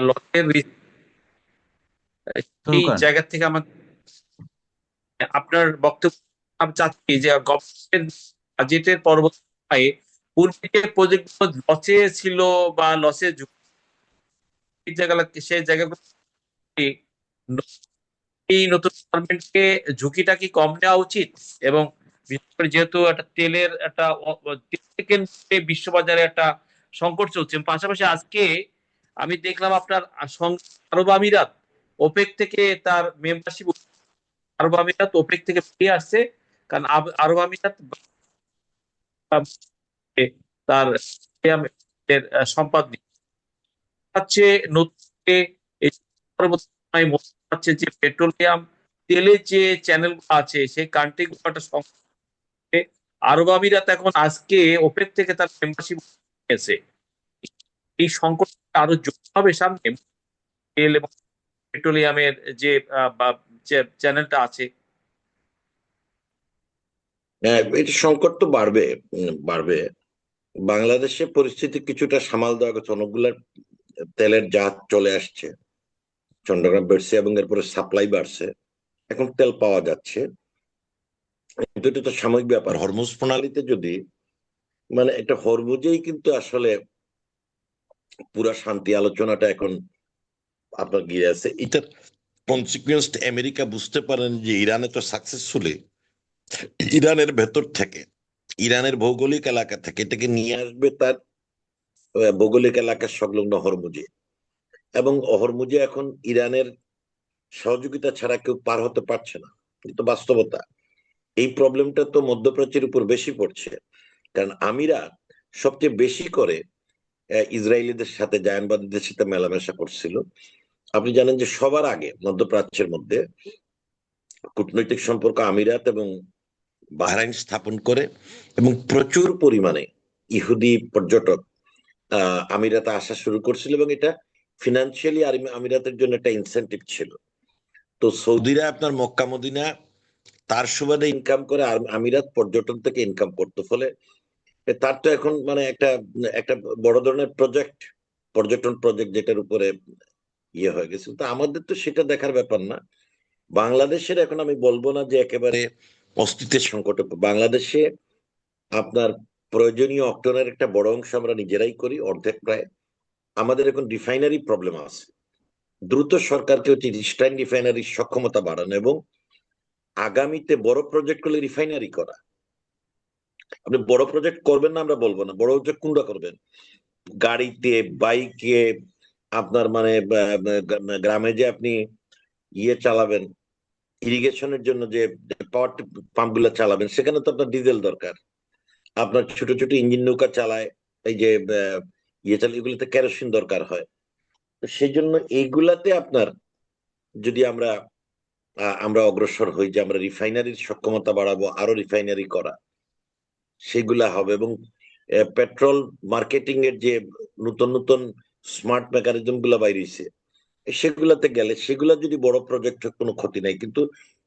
লসের শুরু সেই করেন। জায়গা থেকে আমার আপনার বক্তব্য আমি চাচ্ছি যে গভর্নমেন্টের বাজেটের পরবর্তী সময়ে পূর্বে যে প্রজেক্ট লসে ছিল বা লসে জায়গা সেই জায়গাগুলো এই নতুন গভর্নমেন্টকে ঝুঁকিটা কি কম নেওয়া উচিত? এবং বিশেষ করে যেহেতু একটা তেলের একটা তেল থেকে বিশ্ববাজারে একটা সংকট চলছে, পাশাপাশি আজকে আমি দেখলাম আপনার আরব আমিরাত ওপেক থেকে তার মেম্বারশিপ, আরব আমিরাত ওপেক থেকে বেরিয়ে আসছে। কারণ আরব আমিরাত তার সম্পদ হচ্ছে নতুন এই পরবর্তী সময়ে মনে হচ্ছে যে পেট্রোলিয়াম তেলের যে চ্যানেল আছে সেই কান্ট্রি গুলো একটা সংকটে। আরব আমিরাত এখন আজকে ওপেক থেকে তার মেম্বারশিপ নিয়েছে। এই সংকট আরো জোর হবে সামনে তেল এবং পেট্রোলিয়ামের যে বা যে চ্যানেলটা আছে। হ্যাঁ, এটা সংকট তো বাড়বে। বাড়বে। বাংলাদেশে পরিস্থিতি কিছুটা সামাল দেওয়া গেছে, অনেকগুলা তেলের জাহাজ চলে আসছে, চট্টগ্রাম বেড়ছে এবং এরপরে সাপ্লাই বাড়ছে, এখন তেল পাওয়া যাচ্ছে। কিন্তু এটা তো সাময়িক ব্যাপার। হরমুজ প্রণালীতে যদি মানে একটা হরমুজেই কিন্তু আসলে পুরা শান্তি আলোচনাটা এখন আপনার গিয়ে আছে। এটার কনসিকুয়েন্স আমেরিকা বুঝতে পারেন যে ইরানে তো সাকসেসফুলি ইরানের ভেতর থেকে, ইরানের ভৌগোলিক এলাকা থেকে এটাকে নিয়ে আসবে তার ভৌগোলিক এলাকার সংলগ্ন হরমুজে। এবং হরমুজে এখন ইরানের সহযোগিতা ছাড়া কেউ পার হতে পারছে না, কিন্তু বাস্তবতা। এই প্রবলেমটা তো মধ্যপ্রাচ্যের উপর বেশি পড়ছে, কারণ আমিরাত সবচেয়ে বেশি করে ইসরায়েলিদের সাথে, জায়নবাদীদের সাথে মেলামেশা করছিল। আপনি জানেন যে সবার আগে মধ্যপ্রাচ্যের মধ্যে কূটনৈতিক সম্পর্ক আমিরাত এবং বাহরাইন স্থাপন করে, এবং প্রচুর পরিমাণে ইহুদি পর্যটক আমিরাতে আসা শুরু করছিল, এবং এটা ফিনান্সিয়ালি আমিরাতের জন্য একটা ইনসেন্টিভ ছিল। তো সৌদিরা আপনার মক্কা মদিনা তার সুবাদে ইনকাম করে, আর আমিরাত পর্যটন থেকে ইনকাম করতো। ফলে তার তো এখন মানে একটা একটা বড় ধরনের প্রজেক্ট, পর্যটন প্রজেক্ট যেটার উপরে ইয়ে হয়ে গেছে। তো আমাদের তো সেটা দেখার ব্যাপার না। বাংলাদেশের এখন আমি বলবো না যে একেবারে অস্তিত্বের সংকটে। বাংলাদেশে আপনার প্রয়োজনীয় অক্টেনের একটা বড় অংশ আমরা নিজেরাই করি, অর্ধেক প্রায়। আমাদের এখন রিফাইনারি প্রবলেম আছে। দ্রুত সরকারকে হচ্ছে ইস্টার্ন রিফাইনারির সক্ষমতা বাড়ানো এবং আগামীতে বড় প্রজেক্ট করলে রিফাইনারি করা। আপনি বড় প্রজেক্ট করবেন না আমরা বলবো না, বড় প্রজেক্ট কোনটা করবেন? গাড়িতে, বাইকে, আপনার মানে গ্রামে যে আপনি ইয়ে চালাবেন, ইরিগেশনের জন্য যে পাওয়ার পাম্প গুলো চালাবেন, সেখানে তো আপনার ডিজেল দরকার। আপনার ছোট ছোট ইঞ্জিন নৌকা চালায়, এই যে ইয়ে চালায়, এগুলোতে কেরোসিন দরকার হয়। তো সেই জন্য এইগুলাতে আপনার যদি আমরা অগ্রসর হই যে আমরা রিফাইনারির সক্ষমতা বাড়াবো, আরো রিফাইনারি করা, সেগুলা হবে। এবং পেট্রোল মার্কেটিং এর যে নতুন নতুন স্মার্ট মেকানিজম গুলা বাইরেছে, সেগুলাতে গেলে, সেগুলা যদি বড় প্রজেক্ট, কোনো ক্ষতি নাই। কিন্তু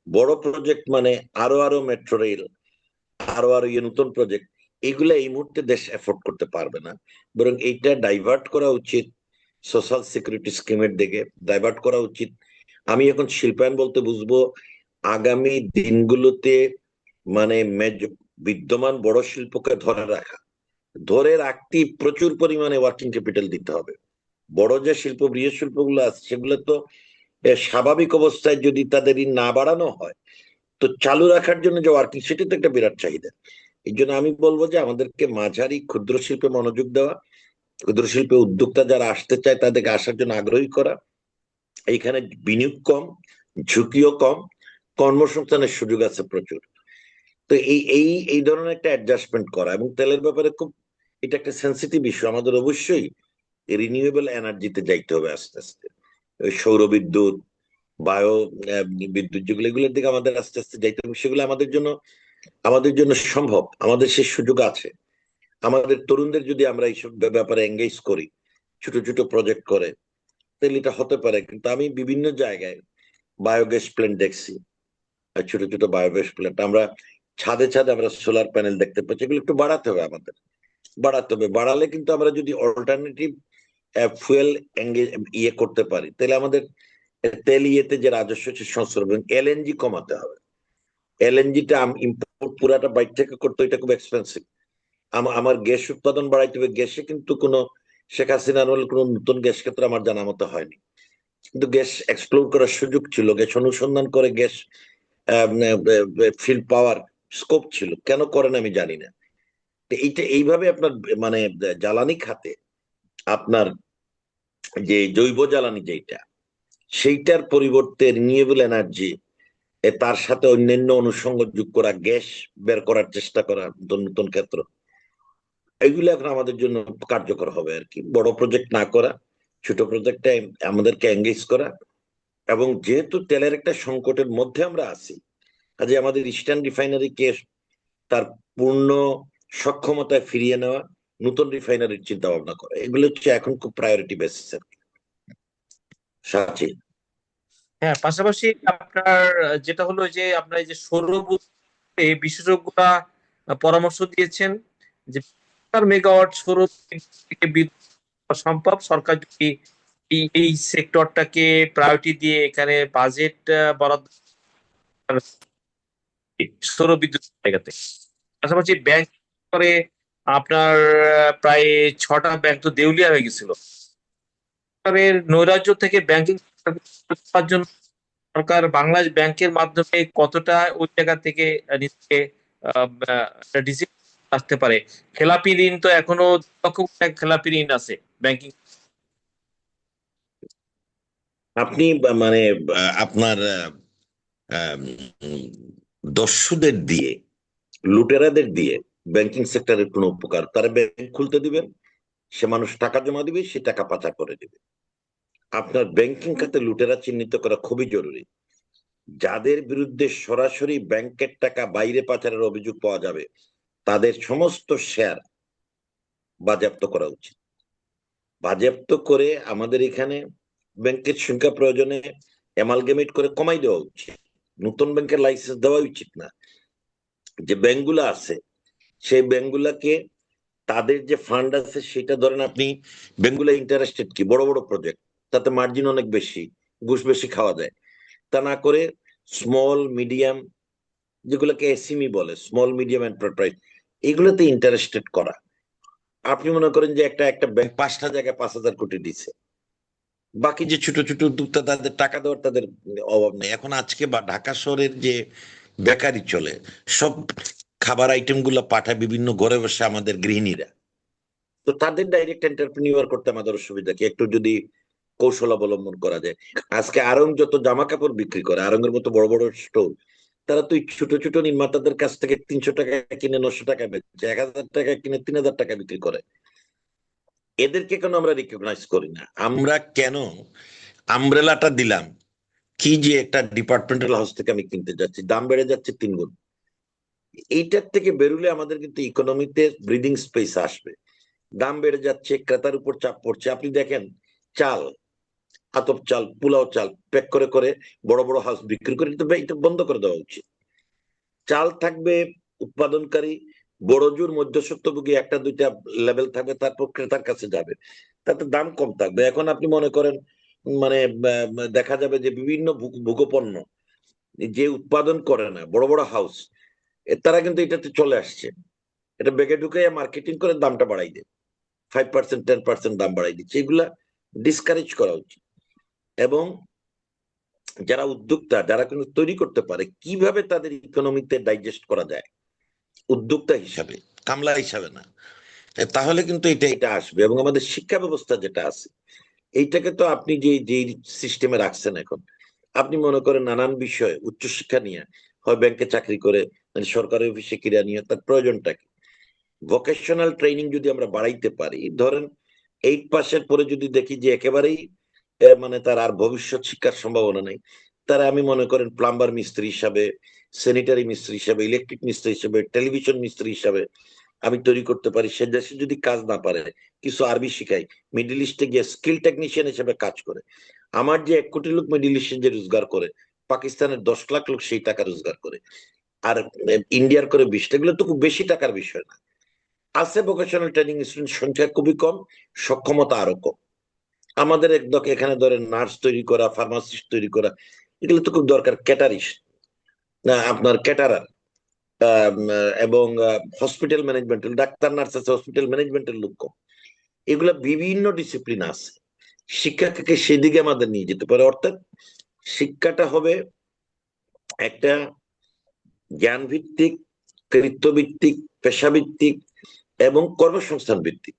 বড় প্রজেক্ট মানে আরো আরো মেট্রো রেল, আরো আরো ইয়ে নতুন প্রজেক্ট, এইগুলা এই মুহূর্তে দেশ এফোর্ড করতে পারবে না। বরং এইটা ডাইভার্ট করা উচিত সোশ্যাল সিকিউরিটি স্কিমের দিকে, ডাইভার্ট করা উচিত। আমি এখন শিল্পায়ন বলতে বুঝবো আগামী দিনগুলোতে মানে বিদ্যমান বড় শিল্পকে ধরে রাখতে প্রচুর পরিমাণে ওয়ার্কিং ক্যাপিটাল দিতে হবে। বড় যে শিল্প, বৃহৎ শিল্পগুলো আছে, সেগুলো তো স্বাভাবিক অবস্থায় যদি তাদের ঋণ না বাড়ানো হয়, তো চালু রাখার জন্য যে ওয়ার্কিং, সেটা তো একটা বিরাট চাহিদা। এই জন্য আমি বলবো যে আমাদেরকে মাঝারি ক্ষুদ্র শিল্পে মনোযোগ দেওয়া, ক্ষুদ্র শিল্পে উদ্যোক্তা যারা আসতে চায় তাদেরকে আসার জন্য আগ্রহী করা। এইখানে বিনিয়োগ কম, ঝুঁকিও কম, কর্মসংস্থানের সুযোগ আছে প্রচুর। তো এই এই এই ধরনের একটা অ্যাডজাস্টমেন্ট করা। এবং তেলের ব্যাপারে খুব, এটা একটা সেন্সিটিভ ইস্যু। আমাদের অবশ্যই রিনিউয়েবল এনার্জিতে যাইতে হবে আস্তে আস্তে। ওই সৌর বিদ্যুৎ, বায়ো বিদ্যুৎ, যেগুলো, এগুলোর দিকে আমাদের আস্তে আস্তে যাইতে হবে। সেগুলো আমাদের জন্য সম্ভব, আমাদের সে সুযোগ আছে। আমাদের তরুণদের যদি আমরা এইসব ব্যাপারে এঙ্গেজ করি, ছোট ছোট প্রজেক্ট করে, তাহলে এটা হতে পারে। কিন্তু আমি বিভিন্ন জায়গায় বায়োগ্যাস প্ল্যান্ট দেখছি, আর ছোট ছোট বায়োগ্যাস প্ল্যান্ট আমরা ছাদে ছাদে আমরা সোলার প্যানেল দেখতে পাচ্ছি। এগুলো একটু বাড়াতে হবে, আমাদের বাড়াতে হবে। বাড়ালে কিন্তু আমরা যদি অল্টারনেটিভ ফুয়েল ইয়ে করতে পারি, তাহলে আমাদের তেল ইয়েতে যে রাজস্ব সংস্কার এবং এলএনজি কমাতে হবে। এলএনজিটা ইম্পোর্ট পুরাটা বাইরে থেকে করতে, এটা খুব এক্সপেন্সিভ। আমার গ্যাস উৎপাদন বাড়াইতে হবে। গ্যাসে কিন্তু কোনো শেখ হাসিনার আমলে কোনো নতুন গ্যাস ক্ষেত্রে আমার জানা মতো হয়নি, কিন্তু গ্যাস এক্সপ্লোর করার সুযোগ ছিল, গ্যাস অনুসন্ধান করে গ্যাস ফিল্ড পাওয়ার স্কোপ ছিল, কেন করেন আমি জানি না। তো এইটা এইভাবে আপনার মানে জ্বালানি খাতে আপনার যে জৈব জ্বালানি যেটা, সেইটার পরিবর্তে রিনিউয়েবল এনার্জি, তার সাথে অন্যান্য অনুষঙ্গ যোগ করা, গ্যাস বের করার চেষ্টা করা, নতুন নতুন ক্ষেত্র, এগুলো এখন আমাদের জন্য কার্যকর হবে আর কি। বড় প্রজেক্ট না করা, ছোট প্রজেক্টে আমাদেরকে এঙ্গেজ করা। এবং যেহেতু তেলের একটা সংকটের মধ্যে আমরা আছি, কাজে আমাদের ইস্টার্ন রিফাইনারিকে তার পূর্ণ সক্ষমতায় ফিরিয়ে নেওয়া, নতুন রিফাইনারির চিন্তা ভাবনা করা, এগুলো হচ্ছে এখন খুব প্রায়োরিটি বেসিস আর কি। সাথে হ্যাঁ, পাশাপাশি আপনার যেটা হলো যে আপনার এই যে সৌর বুদ্ধিতে বিশেষজ্ঞরা পরামর্শ দিয়েছেন যে মেগাওয়াট সৌর থেকে বিদ্যুৎ পাওয়া সম্ভব, সরকার যদি এই সেক্টরটাকে প্রায়োরিটি দিয়ে এখানে বাজেট বরাদ্দ করে সৌর বিদ্যুৎ জায়গাতে। পাশাপাশি ব্যাংক করে আপনার প্রায় 6টা ব্যাংক তো দেউলিয়া হয়ে গেছিল। সরকারের নৈরাজ্য থেকে ব্যাংকিং করার জন্য সরকার বাংলাদেশ ব্যাংকের মাধ্যমে কতটা ওই জায়গা থেকে নিজেকে ডিসিপ্লিন আসতে পারে। খেলাপি ঋণ তো এখনো 2 লক্ষ খেলাপি ঋণ আছে ব্যাংকিং। আপনি মানে আপনার দস্যুদের দিয়ে, লুটেরাদের দিয়ে ব্যাংকিং সেক্টরের কোনো উপকার, তারা ব্যাংক খুলতে দিবেন, সে মানুষ টাকা জমা দিবে, সে টাকা পাচার করে দিবে। আপনার ব্যাংকিং খাতে লুটেরা চিহ্নিত করা খুবই জরুরি। যাদের বিরুদ্ধে সরাসরি ব্যাংকের টাকা বাইরে পাচারের অভিযোগ পাওয়া যাবে, তাদের সমস্ত শেয়ার বাজেয়াপ্ত করা উচিত। বাজেয়াপ্ত করে আমাদের এখানে ব্যাংকের সংখ্যা প্রয়োজনে অ্যামালগেমেট করে কমাই দেওয়া উচিত। নতুন ব্যাংকের লাইসেন্স দেওয়া উচিত না। যে ব্যাংকগুলো আছে সেই ব্যাংকগুলাকে, তাদের যে ফান্ড আছে সেটা ধরেন, আপনি ব্যাংকগুলো ইন্টারেস্টেড কি বড় বড় প্রজেক্ট, তাতে মার্জিন অনেক বেশি, ঘুষ বেশি খাওয়া যায়, তা না করে স্মল মিডিয়াম, যেগুলোকে এসএমই বলে, স্মল মিডিয়াম এন্টারপ্রাইজ, এগুলোতে ইন্টারেস্টেড করা। আপনি মনে করেন যে একটা একটা ব্যাংক 5টা জায়গায় 5,000 কোটি দিচ্ছে, বাকি যে ছোট ছোট উদ্যোক্তা, তাদের টাকা দেওয়ার তাদের অভাব নেই। এখন আজকে বা ঢাকা শহরের যে বেকারি চলে, সব খাবার আইটেম গুলো পাঠায় বিভিন্ন ঘরে বসে আমাদের গৃহিণীরা। তো তাদের ডাইরেক্ট এন্টারপ্রেনিউর করতে আমাদের অসুবিধা কি? একটু যদি কৌশল অবলম্বন করা যায়। আজকে আড়ং যত জামা কাপড় বিক্রি করে, আড়ং মতো বড় বড় স্টোর, তারা তো ছোট ছোট নির্মাতাদের কাছ থেকে 300 টাকা কিনে 900 টাকা বেচছে, 1,000 টাকা কিনে 3,000 টাকা বিক্রি করে। এদেরকে কেন আমরা রিকগনাইজ করি না? আমরা কেন আমব্রেলাটা দিলাম কি যে একটা ডিপার্টমেন্টাল হাউস থেকে আমি কিনতে যাচ্ছি, দাম বেড়ে যাচ্ছে 3 গুণ। এইটার থেকে বেরুলে আমাদের কিন্তু ইকোনমিতে ব্রিদিং স্পেস আসবে। দাম বেড়ে যাচ্ছে, ক্রেতার উপর চাপ পড়ছে। আপনি দেখেন চাল, আতপ চাল, পোলাও চাল প্যাক করে করে বড় বড় হাউস বিক্রি করে, কিন্তু এটা বন্ধ করে দেওয়া উচিত। চাল থাকবে উৎপাদনকারী, বড় জোর মধ্যস্বত্বভোগী, একটা দুইটা লেভেল থাকবে, তারপর ক্রেতার কাছে যাবে, তাতে দাম কম থাকবে। এখন আপনি মনে করেন মানে দেখা যাবে যে বিভিন্ন ভোগ্যপণ্য যে উৎপাদন করে না বড় বড় হাউস, তারা কিন্তু এটাতে চলে আসছে, এটা বেগে ঢুকে মার্কেটিং করে দামটা বাড়াই দেয়, 5% 10% দাম বাড়াই দিচ্ছে। এগুলা ডিসকারেজ করা উচিত। এবং যারা উদ্যোক্তা, যারা কিন্তু তৈরি করতে পারে, কিভাবে তাদের ইকোনমিতে ডাইজেস্ট করা যায় উদ্যোক্তা হিসাবে, কামলা হিসাবে না, তাহলে কিন্তু এটা এটা আসবে। এবং আমাদের শিক্ষা ব্যবস্থা যেটা আছে, এইটাকে তো আপনি যে যে সিস্টেমে রাখছেন এখন, আপনি মনে করেন নানান বিষয় উচ্চশিক্ষা নিয়ে, হয় ব্যাংকে চাকরি করে, মানে সরকারি অফিসে কিরা নিয়ে, তার প্রয়োজনটা কি? ভোকেশনাল ট্রেনিং যদি আমরা বাড়াইতে পারি, ধরেন 8 পাসের পরে যদি দেখি যে একেবারেই মানে তার আর ভবিষ্যৎ শিক্ষার সম্ভাবনা নেই, তারা আমি মনে করেন প্লাম্বার মিস্ত্রি হিসাবে, স্যানিটারি মিস্ত্রি হিসাবে, ইলেকট্রিক মিস্ত্রি হিসাবে, টেলিভিশন মিস্ত্রি হিসাবে আমি তৈরি করতে পারি। সে দেশে যদি কাজ না পারে, কিছু আরবি শিখাই, মিডিল ইস্টে গিয়ে স্কিল টেকনিশিয়ান হিসেবে কাজ করে। আমার যে 1 কোটি লোক মিডিল ইস্টে যে রোজগার করে, পাকিস্তানের 10 লাখ লোক সেই টাকা রোজগার করে, আর ইন্ডিয়ার করে 20টা, এগুলো তো খুব বেশি টাকার বিষয় না। আছে ভোকেশনাল ট্রেনিং স্টুডেন্ট সংখ্যা খুবই কম, সক্ষমতা আরো কম। আমাদের এখানে ধরেন নার্স তৈরি করা, ফার্মাসিস্ট তৈরি করা, এগুলো তো খুব দরকার। ক্যাটারিস্ট, না আপনার ক্যাটারার, এবং হসপিটাল ম্যানেজমেন্ট, ডাক্তার নার্স আছে, হসপিটাল ম্যানেজমেন্টের লোক কম। এগুলা বিভিন্ন ডিসিপ্লিন আছে। শিক্ষাকে সেদিকে আমাদের নিয়ে যেতে পারে, অর্থাৎ শিক্ষাটা হবে একটা জ্ঞান ভিত্তিক, কৃত্য ভিত্তিক, পেশাভিত্তিক এবং কর্মসংস্থান ভিত্তিক,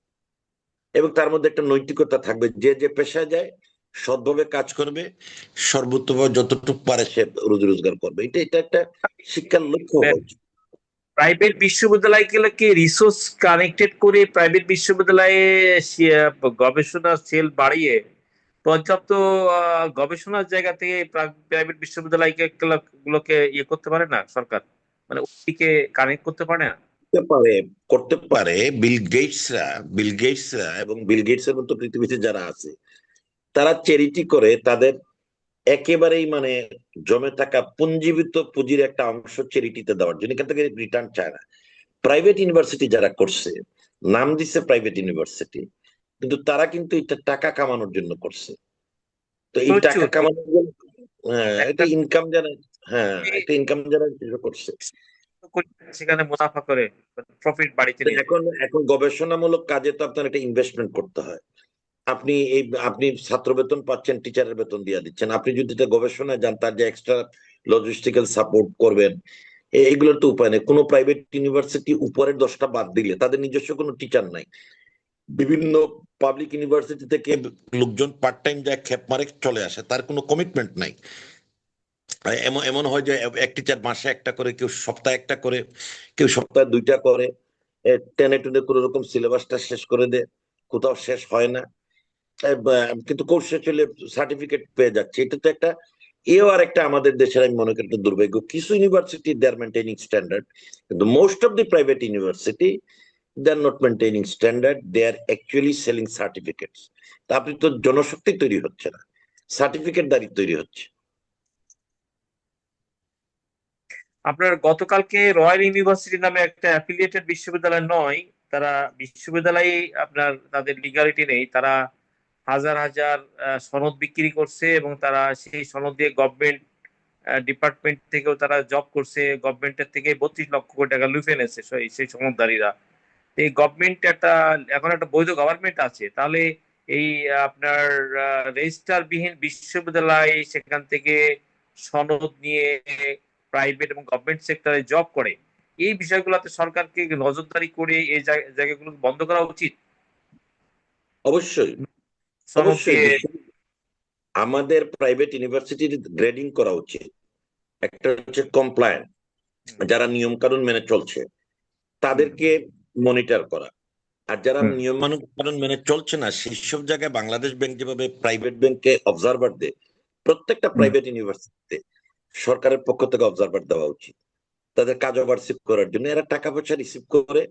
এবং তার মধ্যে একটা নৈতিকতা থাকবে। যে যে পেশায় যায় সৎভাবে কাজ করবে, সর্বোত্তভাবে যতটুকু পারে সে রুজি রোজগার করবে। এটা এটা একটা শিক্ষার লক্ষ্য হওয়া উচিত। প্রাইভেট বিশ্ববিদ্যালয়গুলোকে রিসোর্স কানেক্টেড করে প্রাইভেট বিশ্ববিদ্যালয়ে গবেষণা সেল বাড়িয়ে পর্যাপ্ত গবেষণার জায়গা থেকে প্রাইভেট বিশ্ববিদ্যালয়কে গুলোকে ইয়ে করতে পারে না সরকার, মানে ওদিকে কানেক্ট করতে পারে না? করতে পারে, করতে পারে। বিল গেটসরা এবং বিল গেটস এর মতো পৃথিবীতে যারা আছে, তারা চ্যারিটি করে তাদের একেবারেই মানে জমে থাকা পুঞ্জীবিত পুঁজির একটা অংশ চ্যারিটিতে দেওয়ার জন্য, এখান থেকে রিটার্ন চায় না। প্রাইভেট ইউনিভার্সিটি যারা করছে, নাম দিচ্ছে প্রাইভেট ইউনিভার্সিটি, কিন্তু তারা কিন্তু এটা টাকা কামানোর জন্য করছে। তো এই টাকা প্রচুর কামানোর জন্য, হ্যাঁ, একটা এটা ইনকাম যারা, হ্যাঁ, একটা ইনকাম যারা এটা করছে। সেখানে মুনাফা করে প্রফিট বাড়িতে তো নিয়ে যায়। এখন গবেষণামূলক কাজে তো আপনার একটা ইনভেস্টমেন্ট করতে হয়। আপনি ছাত্র বেতন পাচ্ছেন, টিচারের বেতন দিয়ে দিচ্ছেন। আপনি যদি এটা গবেষণায় যান, তার যে এক্সট্রা লজিস্টিক্যাল সাপোর্ট করবেন, এইগুলোর তো উপায় নেই। কোনো প্রাইভেট ইউনিভার্সিটি উপরের 10টা বাদ দিলে তাদের নিজস্ব কোনো টিচার নাই। বিভিন্ন পাবলিক ইউনিভার্সিটি থেকে লোকজন পার্ট টাইম যায়, খেপ মারে চলে আসে, তার কোনো কমিটমেন্ট নাই। এমন এমন হয় যে এক টিচার মাসে একটা করে, কেউ সপ্তাহে একটা করে, কেউ সপ্তাহে 2টা করে। টেনে টুনে কোনো রকম সিলেবাসটা শেষ করে দেয়, কোথাও শেষ হয় না। কিন্তু কোর্স শেষ হলে সার্টিফিকেট পেয়ে যাচ্ছে। এটা তো একটা, এও আর একটা আমাদের দেশের আমি মনে করি একটা দুর্ভাগ্য। কিছু university they are maintaining standard, কিন্তু most of the private university they are not maintaining standard, they are actually selling certificates. তা আপনি তো জনশক্তি তৈরি হচ্ছে না, সার্টিফিকেট দাঁড়ি তৈরি হচ্ছে। আপনার গতকালকে রয়্যাল ইউনিভার্সিটি নামে একটা অ্যাফিলিয়েটেড বিশ্ববিদ্যালয় নয়, তারা বিশ্ববিদ্যালয়ে আপনার তাদের লিগালিটি নেই, তারা হাজার হাজার সনদ বিক্রি করছে এবং তারা সেই সনদ দিয়ে গভর্নমেন্ট ডিপার্টমেন্ট থেকেও তারা জব করছে, গভর্নমেন্টের থেকে 32 লক্ষ কোটি টাকা লুফে এনেছে সেই সনদদারীরা। এই গভর্নমেন্ট একটা, এখন একটা বৈধ গভর্নমেন্ট আছে, তাহলে এই আপনার রেজিস্টার বিহীন বিশ্ববিদ্যালয় সেখান থেকে সনদ নিয়ে প্রাইভেট এবং গভর্নমেন্ট সেক্টরে জব করে, এই বিষয়গুলোতে সরকারকে নজরদারি করে এই জায়গাগুলো বন্ধ করা উচিত। অবশ্যই, সনদ অবশ্যই দিয়ে আমাদের প্রাইভেট ইউনিভার্সিটির গ্রেডিং করা উচিত। একটা হচ্ছে কমপ্লায়েন্ট, যারা নিয়ম কানুন মেনে চলছে তাদেরকে মনিটর করা। আর যারা নিয়ম কানুন মেনে চলছে না, সেই সব জায়গায় বাংলাদেশ ব্যাংক যেভাবে প্রাইভেট ব্যাংকে অবজারভার দেয়, প্রত্যেকটা প্রাইভেট ইউনিভার্সিটিতে সরকারের পক্ষ থেকে অবজারভার দেওয়া উচিত, তাদের কাজ ওভারসিভ করার জন্য। এরা টাকা পয়সা রিসিভ করে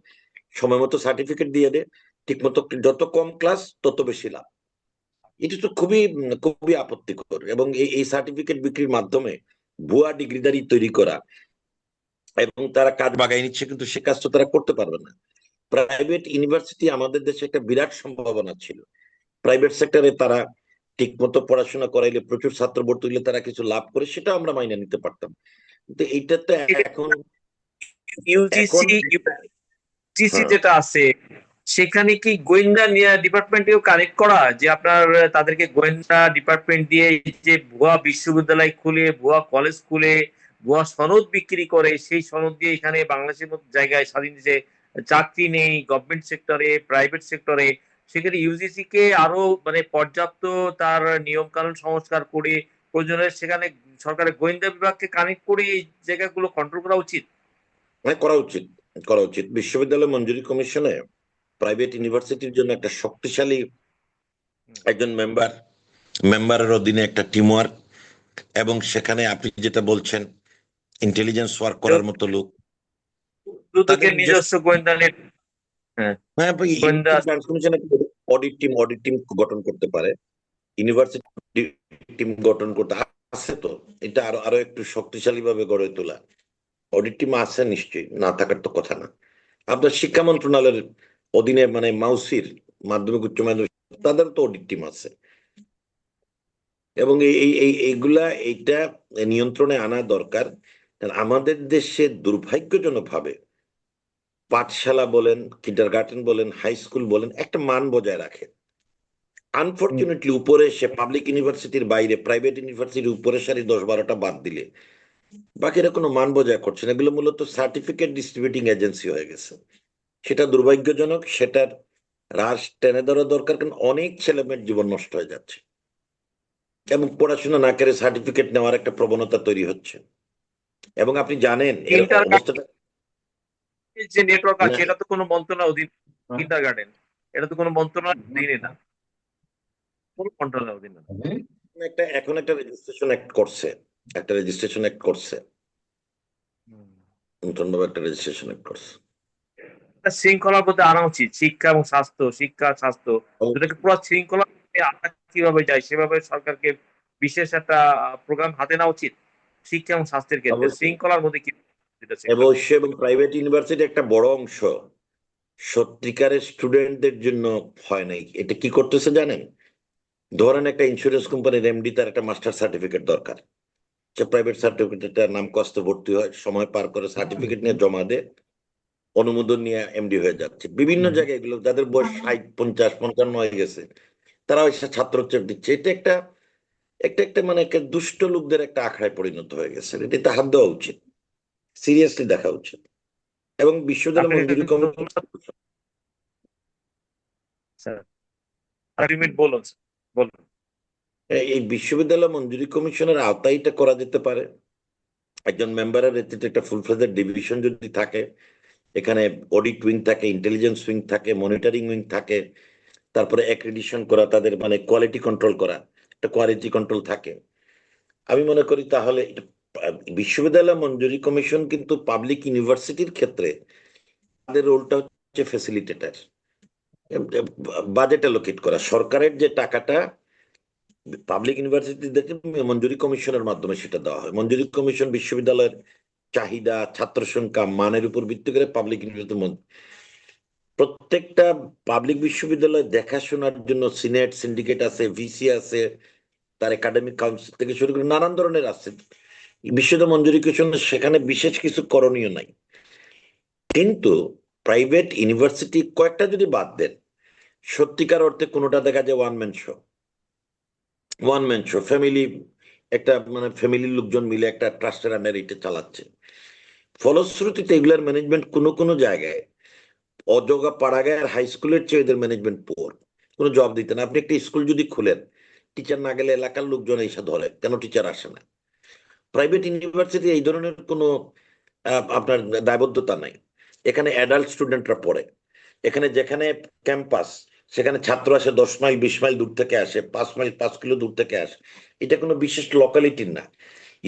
সময় মতো সার্টিফিকেট দিয়ে দেয়, ঠিক মতো। যত কম ক্লাস তত বেশি লাভ। এটা তো খুবই খুবই আপত্তিকর। এবং এই সার্টিফিকেট বিক্রির মাধ্যমে ভুয়া ডিগ্রিদারি তৈরি করা, এবং তারা কাজ বাগাই নিচ্ছে, কিন্তু সে কাজ তো তারা করতে পারবে না। প্রাইভেট ইউনিভার্সিটি আমাদের দেশে একটা বিরাট সম্ভাবনা ছিল। প্রাইভেট সেক্টরে তারা ঠিক মতো পড়াশোনা করাইলে, প্রচুর ছাত্র ভর্তি হলে তারা কিছু লাভ করে, সেটা আমরা মাইনে নিতে পারতাম। কিন্তু এইটা তো এখন এখন ইউজিসি ইউজিসি হ্যাঁ, যেটা আছে সেখানে কি গোয়েন্দা ডিপার্টমেন্টেও কানেক্ট করা, যে আপনার তাদেরকে গোয়েন্দা ডিপার্টমেন্ট দিয়ে যে ভুয়া বিশ্ববিদ্যালয় খুলে, ভুয়া কলেজ খুলে, ভুয়া সনদ বিক্রি করে, সেই সনদ দিয়ে এখানে বাংলাদেশের মতো জায়গায় স্বাধীন যে চাকরি নেই গভর্নমেন্ট সেক্টরে, প্রাইভেট সেক্টরে, সেখানে ইউজিসি কে আরো মানে পর্যাপ্ত তার নিয়ম কানুন সংস্কার করে প্রয়োজনে সেখানে সরকারের গোয়েন্দা বিভাগকে কানেক্ট করে এই জায়গাগুলো কন্ট্রোল করা উচিত। হ্যাঁ, করা উচিত, করা উচিত। বিশ্ববিদ্যালয় মঞ্জুরি কমিশনে প্রাইভেট ইউনিভার্সিটির জন্য একটা শক্তিশালী একজন মেম্বারের অধীনে একটা টিম ওয়ার্ক, এবং সেখানে আপনি যেটা বলছেন ইন্টেলিজেন্স ওয়ার্ক করার মতো লোক, তাদের দুদকের যে, নিজস্ব গোয়েন্দা নেট। হ্যাঁ, হ্যাঁ, গোয়েন্দা। ট্রান্স কমিশন অডিট টিম গঠন করতে পারে, ইউনিভার্সিটি টিম গঠন করতে আছে তো। এটা আরো আরো একটু শক্তিশালী ভাবে গড়ে তোলা। অডিট টিম আছে নিশ্চয়ই, না থাকার তো কথা না। আপনার শিক্ষা মন্ত্রণালয়ের অধীনে মানে মাউসির, মাধ্যমিক উচ্চ মাধ্যমিক, তাদের তো অডিট টিম আছে। এবং এইটা নিয়ন্ত্রণে আনা দরকার। কারণ আমাদের দেশে দুর্ভাগ্যজনকভাবে পাঠশালা বলেন, কিন্ডারগার্টেন বলেন, হাই স্কুল বলেন, একটা মান বজায় রাখে। আনফরচুনেটলি উপরে সে পাবলিক ইউনিভার্সিটির বাইরে প্রাইভেট ইউনিভার্সিটির উপরে সারি 10-12টা বাদ দিলে বাকিরা কোনো মান বজায় করছে না। এগুলো মূলত সার্টিফিকেট ডিস্ট্রিবিউটিং এজেন্সি হয়ে গেছে। সেটা দুর্ভাগ্যজনক, সেটার হ্রাস টেনে ধরা দরকার, কারণ অনেক ছেলেমেয়ের জীবন নষ্ট হয়ে যাচ্ছে এবং পড়াশোনা না করে সার্টিফিকেট নেওয়ার একটা প্রবণতা তৈরি হচ্ছে। এবং আপনি জানেন এর ইন্টার অবস্থাটা যে নেটওয়ার্ক মানে আছে এটা তো কোনো মন্ত্রণালয়ের অধীন, কিন্ডার গার্ডেন এটা তো কোনো মন্ত্রণালয়ের অধীনে না, কোনো মন্ত্রণালয়ের অধীনে না। এখন একটা রেজিস্ট্রেশন অ্যাক্ট করছে, নতুন ভাবে একটা রেজিস্ট্রেশন অ্যাক্ট করছে। একটা শৃঙ্খলার মধ্যে আনা উচিত। শিক্ষা এবং স্বাস্থ্য, শিক্ষা স্বাস্থ্য দুটাকে পুরো শৃঙ্খলা আনা কিভাবে যায় সেভাবে সরকারকে বিশেষ একটা প্রোগ্রাম হাতে নেওয়া উচিত শিক্ষা এবং স্বাস্থ্যের ক্ষেত্রে। অবশ্যই শৃঙ্খলার মধ্যে কি যেটা শৃঙ্খলা অবশ্যই, এবং প্রাইভেট ইউনিভার্সিটি একটা বড় অংশ সত্যিকারের স্টুডেন্টদের জন্য হয় নাই। এটা কি করতেছে জানেন? ধরেন একটা ইন্স্যুরেন্স কোম্পানির এমডি, তার একটা মাস্টার সার্টিফিকেট দরকার। সে প্রাইভেট সার্টিফিকেটটার নাম কষ্ট ভর্তি হয়, সময় পার করে সার্টিফিকেট নিয়ে জমা দেয়, অনুমোদন নিয়ে এমডি হয়ে যাচ্ছে। বিভিন্ন জায়গায় এগুলো যাদের বয়স 60, 50, 55 হয়ে গেছে তারা ওই ছাত্রোচ্চার দিচ্ছে। এটা একটা একটা একটা মানে একটা দুষ্ট লোকদের একটা আখড়ায় পরিণত হয়ে গেছে। এটাতে হাত দেওয়া উচিত, সিরিয়াসলি দেখা উচিত। এবং বিশ্ববিদ্যালয় আপনি মঞ্জুরি কমিশন স্যার আর্গুমেন্ট বলুন স্যার, বলুন। এই বিশ্ববিদ্যালয় মঞ্জুরি কমিশনের আওতায় এটা করা যেতে পারে। একজন মেম্বারের নেতৃত্বে একটা ফুল ফ্লেজেড ডিভিশন যদি থাকে, এখানে অডিট উইং থাকে, ইন্টেলিজেন্স উইং থাকে, মনিটরিং উইং থাকে, তারপরে অ্যাক্রিডিশন করা, তাদের মানে কোয়ালিটি কন্ট্রোল করা, একটা কোয়ালিটি কন্ট্রোল থাকে। আমি মনে করি তাহলে বিশ্ববিদ্যালয় মঞ্জুরি কমিশন কিন্তু পাবলিক ইউনিভার্সিটির ক্ষেত্রে তাদের রোলটা হচ্ছে ফ্যাসিলিটেটর, বাজেট অ্যালোকেট করা। সরকারের যে টাকাটা পাবলিক ইউনিভার্সিটিদেরকে মঞ্জুরি কমিশনের মাধ্যমে সেটা দেওয়া হয়। মঞ্জুরি কমিশন বিশ্ববিদ্যালয়ের চাহিদা, ছাত্র সংখ্যা, মানের উপর ভিত্তি করে পাবলিক ইউনিভার্সিটি প্রত্যেকটা পাবলিক বিশ্ববিদ্যালয় দেখাশোনার জন্য সিনেট, সিন্ডিকেট আছে, ভিসি আছে, তার একাডেমিক কাউন্সিল থেকে শুরু করে নানান ধরনের আছে। বিশ্ববিদ্যালয় মঞ্জুরি কমিশন সেখানে বিশেষ কিছু করণীয় নাই। কিন্তু প্রাইভেট ইউনিভার্সিটি কয়েকটা যদি বাদ দেন, সত্যিকার অর্থে কোনোটা দেখা যায় ওয়ান ম্যান শো, ফ্যামিলি, একটা মানে ফ্যামিলির লোকজন মিলে একটা ট্রাস্টের আন্ডারে এটা চালাচ্ছে। ফলশ্রুতিতে এগুলার ম্যানেজমেন্ট কোনো কোনো জায়গায় অজগা পাড়াগাঁয়ের হাই স্কুলের চেয়ে এদের ম্যানেজমেন্ট পোর। কোনো জব দিতে না। আপনি একটা স্কুল যদি খুলেন, টিচার না গেলে এলাকার লোকজন এসে ধরে কেন টিচার আসে না। প্রাইভেট ইউনিভার্সিটি এই ধরনের কোনো আপনার দায়বদ্ধতা নাই। এখানে অ্যাডাল্ট স্টুডেন্টরা পড়ে, এখানে যেখানে ক্যাম্পাস সেখানে ছাত্র আসে 10 মাইল 20 মাইল দূর থেকে আসে, 5 মাইল 5 কিলো দূর থেকে আসে। এটা কোনো বিশেষ লোকালিটির না।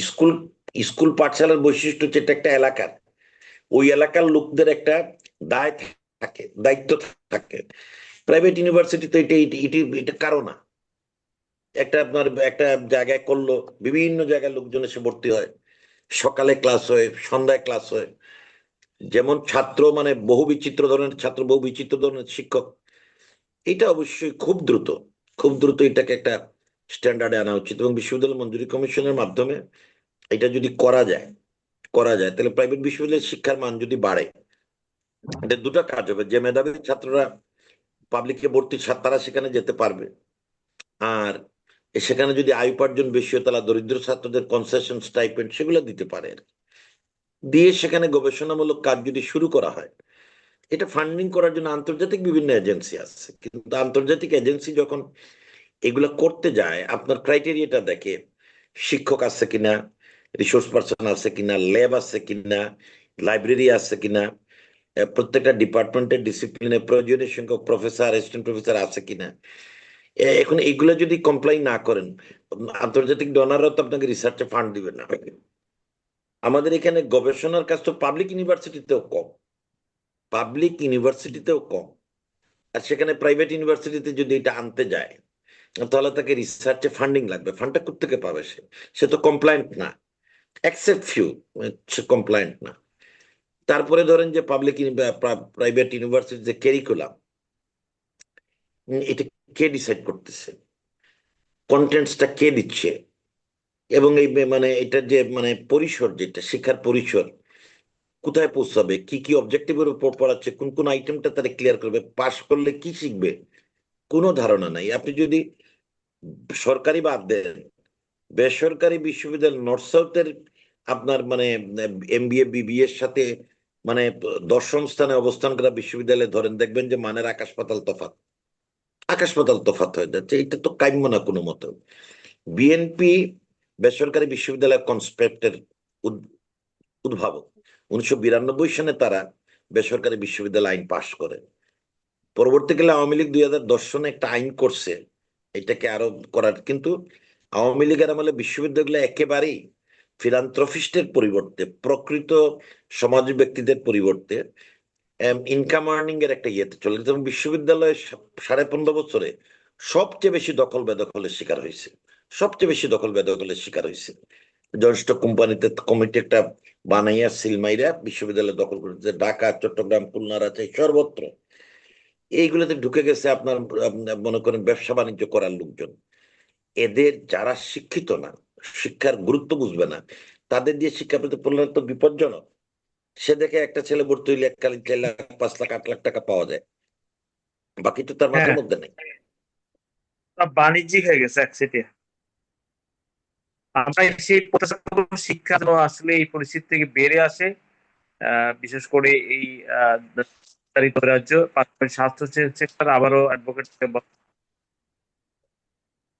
স্কুল স্কুল পাঠশালার বৈশিষ্ট্য হচ্ছে এটা একটা এলাকার, ওই এলাকার লোকদের একটা দায় থাকে, দায়িত্ব থাকে। প্রাইভেট ইউনিভার্সিটি তো এটা কারো না। একটা আপনার একটা জায়গায় করলো, বিভিন্ন জায়গায় লোকজন এসে ভর্তি হয়, সকালে ক্লাস হয়, সন্ধ্যায় ক্লাস হয়। যেমন ছাত্র মানে বহু বিচিত্র ধরনের ছাত্র, বহু বিচিত্র ধরনের শিক্ষক। এটা অবশ্যই খুব দ্রুত এটাকে একটা স্ট্যান্ডার্ডে আনা উচিত। এবং বিশ্ববিদ্যালয় মঞ্জুরি কমিশনের মাধ্যমে এটা যদি করা যায় তাহলে প্রাইভেট বিশ্ববিদ্যালয়ের শিক্ষার মান যদি বাড়ে, এটা দুটো কাজ হবে। যে মেধাবী ছাত্ররা পাবলিকে ভর্তি তারা সেখানে যেতে পারবে, আর সেখানে যদি আয় উপার্জন বেশি হয় তাহলে দরিদ্র ছাত্রদের কনসেশন স্টাইপেন্ড সেগুলো দিতে পারে আর কি। দিয়ে সেখানে গবেষণামূলক কাজ যদি শুরু করা হয়, এটা ফান্ডিং করার জন্য আন্তর্জাতিক বিভিন্ন এজেন্সি আছে। কিন্তু আন্তর্জাতিক এজেন্সি যখন এগুলা করতে যায়, আপনার ক্রাইটেরিয়াটা দেখে, শিক্ষক আছে কিনা, রিসোর্স পার্সন আছে কিনা, ল্যাব আছে কিনা, লাইব্রেরি আছে কিনা, প্রত্যেকটা ডিপার্টমেন্টের ডিসিপ্লিনে প্রয়োজনীয় সংখ্যক প্রফেসর, অ্যাসিস্ট্যান্ট প্রফেসর আছে কিনা। এখন এগুলো যদি কমপ্লাই না করেন, আন্তর্জাতিক ডোনাররা তো আপনাকে রিসার্চে ফান্ড দিবে না। আমাদের এখানে গবেষণার কাজ তো পাবলিক ইউনিভার্সিটিতেও কম, আর সেখানে প্রাইভেট ইউনিভার্সিটিতে যদি এটা আনতে যায় তাহলে তাকে রিসার্চে ফান্ডিং লাগবে। ফান্ডটা কোত্থেকে পাবে? সে সে তো কমপ্লায়েন্ট না, এক্সেপ্ট ফিউ, সে কমপ্লায়েন্ট না। তারপরে ধরেন যে প্রাইভেট ইউনিভার্সিটি যে ক্যারিকুলাম, এটা কে ডিসাইড করতেছে? কন্টেন্টসটা কে দিচ্ছে, এবং এই মানে এটা যে মানে পরিসর, যেটা শিক্ষার পরিসর কোথায় পৌঁছাবে, কি কি অবজেক্টিভের উপর পড়াচ্ছে, কোন কোন আইটেমটা তারা ক্লিয়ার করবে, পাশ করলে কি শিখবে, কোনো ধারণা নাই। আপনি যদি সরকারি বাদ দেন, বেসরকারি বিশ্ববিদ্যালয় নর্থ সাউথের আপনার মানে এমবিএ বিবিএ এর সাথে মানে দশম স্থানে অবস্থান করা বিশ্ববিদ্যালয়ে ধরেন, দেখবেন যে মানের আকাশ পাতাল তফাৎ, আকাশ পাতাল তফাৎ হয়ে যাচ্ছে। এটা তো কাম্য না কোনো মতে। বিএনপি বেসরকারি বিশ্ববিদ্যালয় কনসেপ্টের উদ্ভাবক। 1992 সনে তারা বেসরকারি বিশ্ববিদ্যালয় আইন পাশ করে। পরবর্তীকালে আওয়ামী লীগ 2010 সনে একটা আইন করছে এটাকে আরো করার, কিন্তু আওয়ামী লীগের আমলে বিশ্ববিদ্যালয়গুলো একেবারেই ফিলান্থ্রপিস্টের পরিবর্তে, প্রকৃত সমাজ ব্যক্তিদের পরিবর্তে ইনকাম আর্নিং এর একটা ইয়েতে চলে গেছে। এবং বিশ্ববিদ্যালয়ে 15.5 বছরে সবচেয়ে বেশি দখল বেদখলের শিকার হয়েছে, সবচেয়ে বেশি দখল বেদখলের শিকার হয়েছে। জনস্ট কোম্পানিতে কমিটি একটা বানাইয়া সিলমাইরা বিশ্ববিদ্যালয় দখল করেছে, ঢাকা, চট্টগ্রাম, খুলনা, রাজশাহী সর্বত্র এইগুলোতে ঢুকে গেছে আপনার মনে করেন ব্যবসা বাণিজ্য করার লোকজন। এদের যারা শিক্ষিত না, শিক্ষার গুরুত্ব বুঝবে না, তাদের দিয়ে শিক্ষা পেতে পড়লে তো বিপজ্জনক। সে দেখে একটা ছেলে ভর্তি হইলে এককালীন 4 লাখ, 5 লাখ, 8 লাখ টাকা পাওয়া যায়, বাকি তো তার মাথার হ্যাঁ, মধ্যে নেই। সব বাণিজ্যিক হয়ে গেছে একচেটিয়া। আমরা সেই প্রত্যাশা করব শিক্ষা যেন আসলে এই পরিস্থিতি থেকে বেরিয়ে আসে। বিশেষ করে এই বিস্তারিত রাজ্য, পাশাপাশি স্বাস্থ্য সেক্টর আবারও অ্যাডভোকেট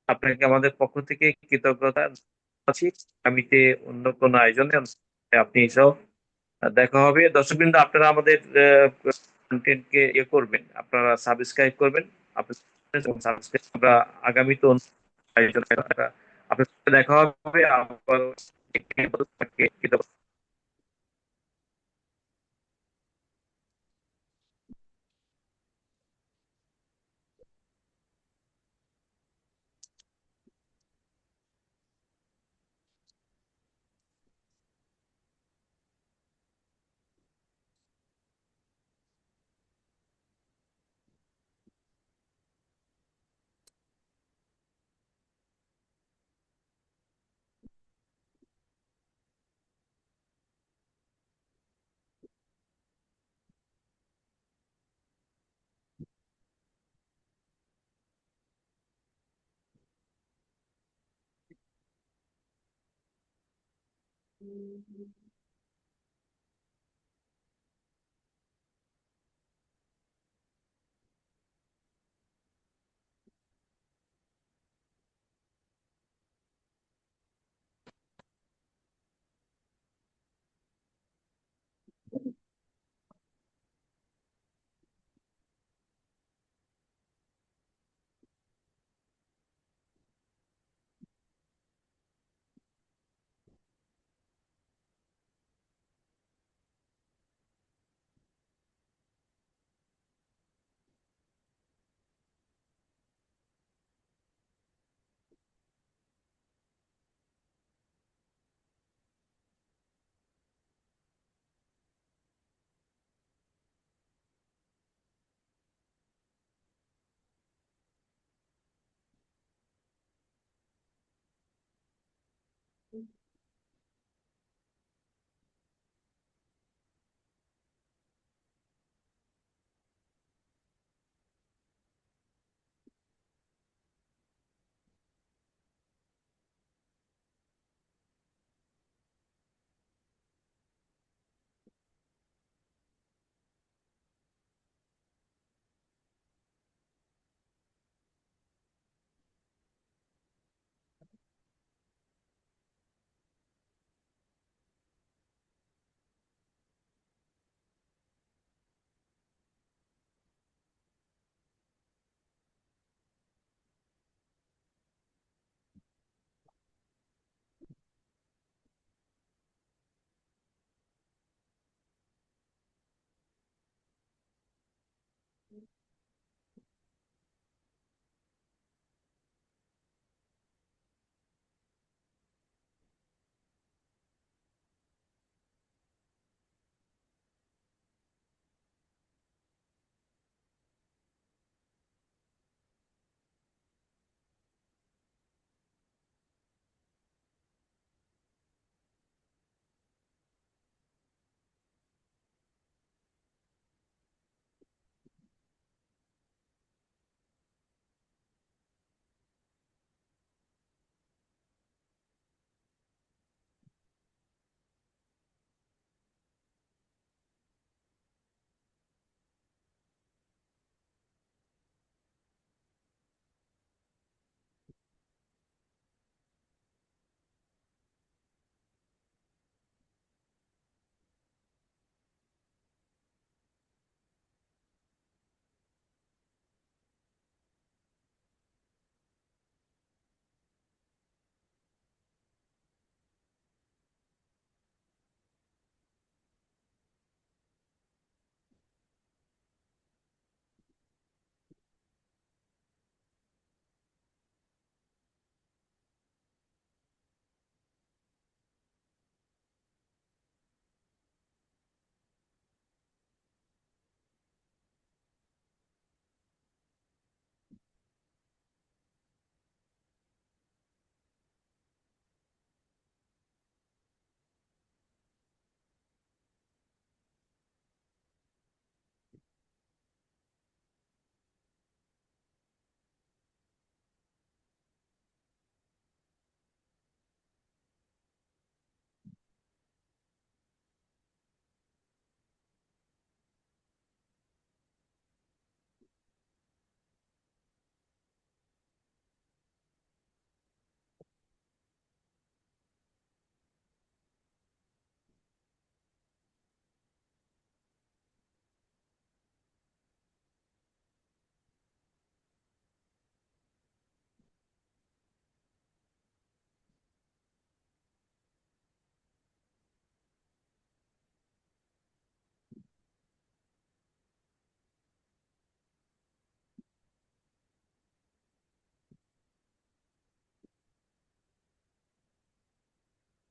আপনাকে আমাদের পক্ষ থেকে কৃতজ্ঞতা আছি। আগামীতে অন্য কোনো আয়োজনে আপনি সহ দেখা হবে। দর্শকবৃন্দ, আপনারা আমাদের কন্টেন্টকে ইয়ে করবেন, আপনারা সাবস্ক্রাইব করবেন। আপনার সাবস্ক্রাইব আমরা আগামীতে অন্য আয়োজনে আপনার সাথে দেখা হবে আবার।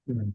হুম।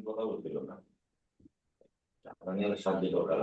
কথা বলছিল না সাহায্য দরকার